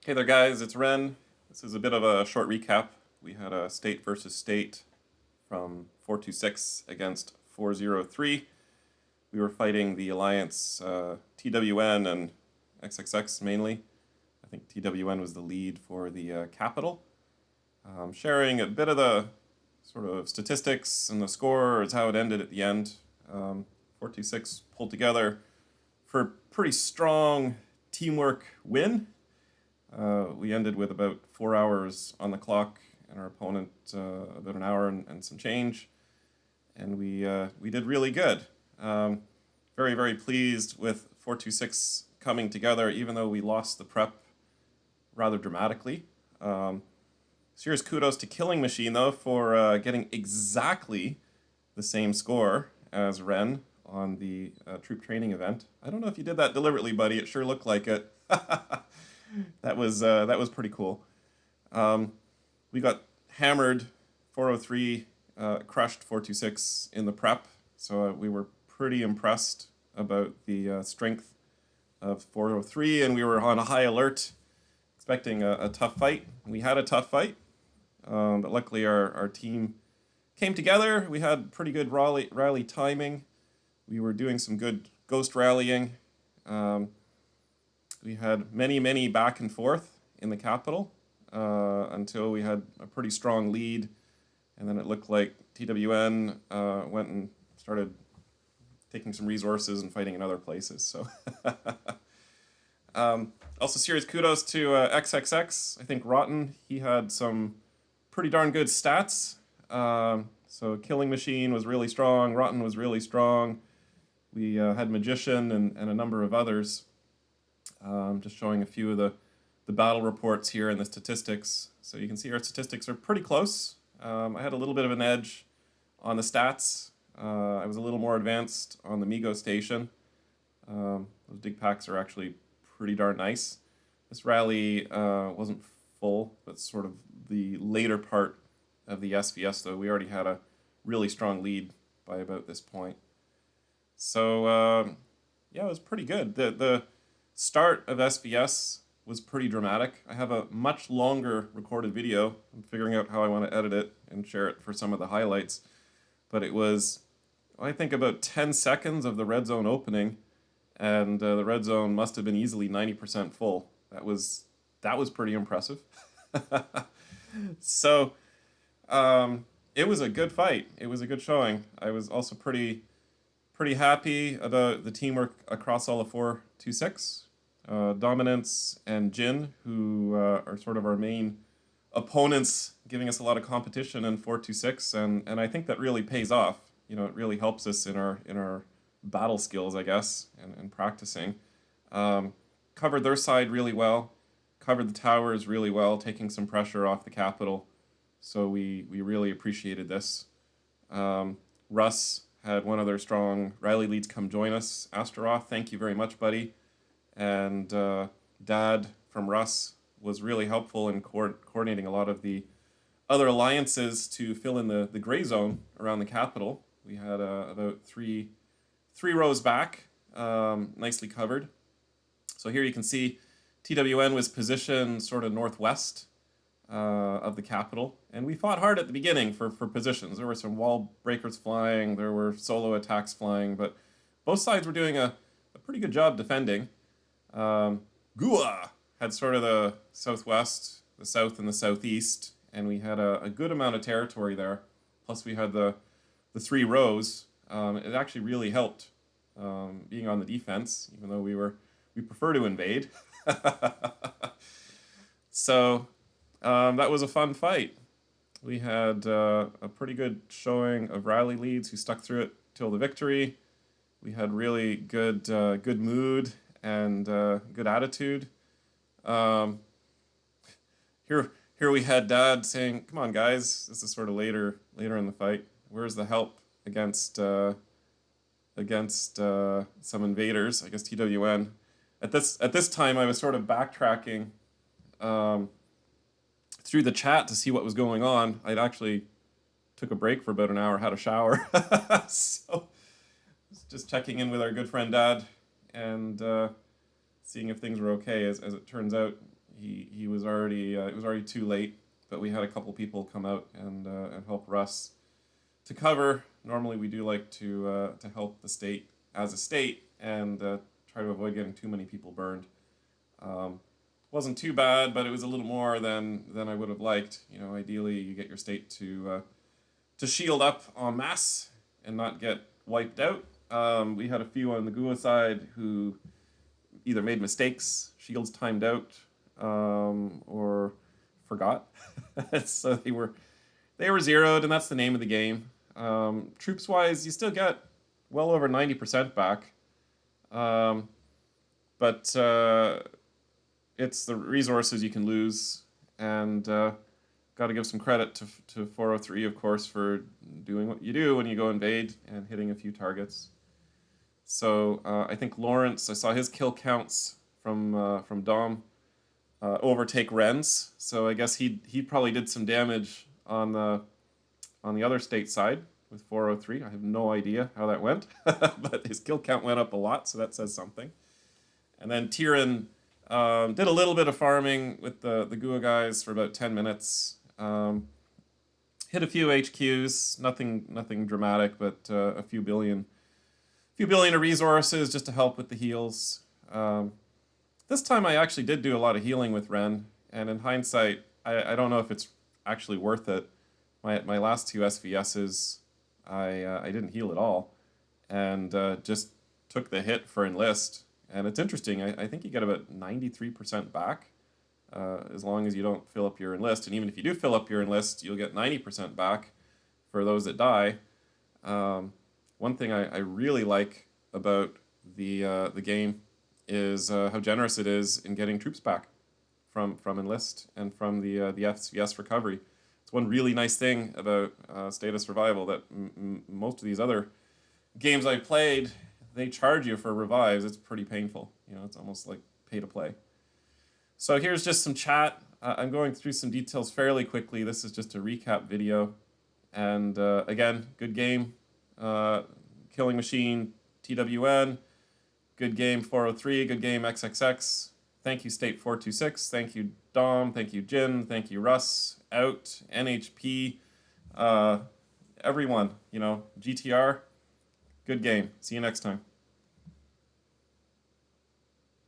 Hey there, guys. It's Ren. This is a bit of a short recap. We had a state versus state from 426 against 403. We were fighting the alliance TWN and XXX mainly. I think TWN was the lead for the capital. Sharing a bit of the sort of statistics and the score is how it ended at the end. 426 pulled together for a pretty strong teamwork win. We ended with about 4 hours on the clock, and our opponent about an hour and some change, and we did really good. Very very pleased with 426 coming together, even though we lost the prep rather dramatically. Serious kudos to Killing Machine though for getting exactly the same score as Ren on the troop training event. I don't know if you did that deliberately, buddy. It sure looked like it. That was pretty cool. We got hammered. 403 crushed 426 in the prep, so we were pretty impressed about the strength of 403, and we were on a high alert, expecting a tough fight. We had a tough fight, but luckily our team came together. We had pretty good rally timing. We were doing some good ghost rallying. We had many back and forth in the capital until we had a pretty strong lead, and then it looked like TWN went and started taking some resources and fighting in other places. So, also serious kudos to XXX. I think Rotten, he had some pretty darn good stats. So Killing Machine was really strong. Rotten was really strong. We had Magician and a number of others. Just showing a few of the battle reports here and the statistics. So you can see our statistics are pretty close. I had a little bit of an edge on the stats. I was a little more advanced on the Migo station. Those dig packs are actually pretty darn nice. This rally wasn't full, but sort of the later part of the SVS, though. We already had a really strong lead by about this point. So, yeah, it was pretty good. The start of SVS was pretty dramatic. I have a much longer recorded video. I'm figuring out how I want to edit it and share it for some of the highlights. But it was, I think, about 10 seconds of the red zone opening, and the red zone must have been easily 90% full. That was pretty impressive. So it was a good fight. It was a good showing. I was also pretty happy about the teamwork across all of 426. Dominance and Jin, who are sort of our main opponents, giving us a lot of competition in 426, and I think that really pays off. You know, it really helps us in our battle skills, I guess, and practicing. Covered their side really well, covered the towers really well, taking some pressure off the capital. So we really appreciated this. Russ had one of their strong rally leads come join us. Astaroth, thank you very much, buddy. And Dad from Russ was really helpful in coordinating a lot of the other alliances to fill in the gray zone around the capital. We had about three rows back, nicely covered. So here you can see TWN was positioned sort of northwest of the capital, and we fought hard at the beginning for positions. There were some wall breakers flying, there were solo attacks flying, but both sides were doing a pretty good job defending. Gua had sort of the southwest, the south, and the southeast, and we had a good amount of territory there. Plus, we had the three rows. It actually really helped being on the defense, even though we prefer to invade. So that was a fun fight. We had a pretty good showing of rally leads who stuck through it till the victory. We had really good mood and good attitude. Here we had Dad saying, "Come on, guys." This is sort of later in the fight. Where's the help against some invaders? I guess TWN. At this time, I was sort of backtracking through the chat to see what was going on. I'd actually took a break for about an hour, had a shower, so just checking in with our good friend Dad and seeing if things were okay. As it turns out, he was already it was already too late. But we had a couple people come out and help Russ to cover. Normally we do like to help the state as a state and try to avoid getting too many people burned. Wasn't too bad, but it was a little more than I would have liked. You know, ideally you get your state to shield up en masse and not get wiped out. We had a few on the GUA side who either made mistakes, shields timed out, or forgot. So they were zeroed, and that's the name of the game. Troops wise, you still get well over 90% back, but it's the resources you can lose, and got to give some credit to 403, of course, for doing what you do when you go invade and hitting a few targets. So I think Lawrence, I saw his kill counts from Dom overtake Ren's. So I guess he probably did some damage on the other state side with 403. I have no idea how that went, but his kill count went up a lot, so that says something. And then Tyrion did a little bit of farming with the GUA guys for about 10 minutes. Hit a few HQs, nothing dramatic, but a few billion of resources just to help with the heals. This time I actually did do a lot of healing with Ren, and in hindsight, I don't know if it's actually worth it. My last two SVSs, I didn't heal at all, and just took the hit for enlist. And it's interesting, I think you get about 93% back, as long as you don't fill up your enlist. And even if you do fill up your enlist, you'll get 90% back for those that die. One thing I really like about the game is how generous it is in getting troops back from enlist and from the SVS recovery. It's one really nice thing about State of Survival that most of these other games I've played, they charge you for revives. It's pretty painful. You know, it's almost like pay to play. So here's just some chat. I'm going through some details fairly quickly. This is just a recap video. And again, good game. Killing Machine, TWN. Good game, 403. Good game, XXX. Thank you, State 426. Thank you, Dom. Thank you, Jin. Thank you, Russ. Out. NHP. Everyone, you know, GTR. Good game. See you next time.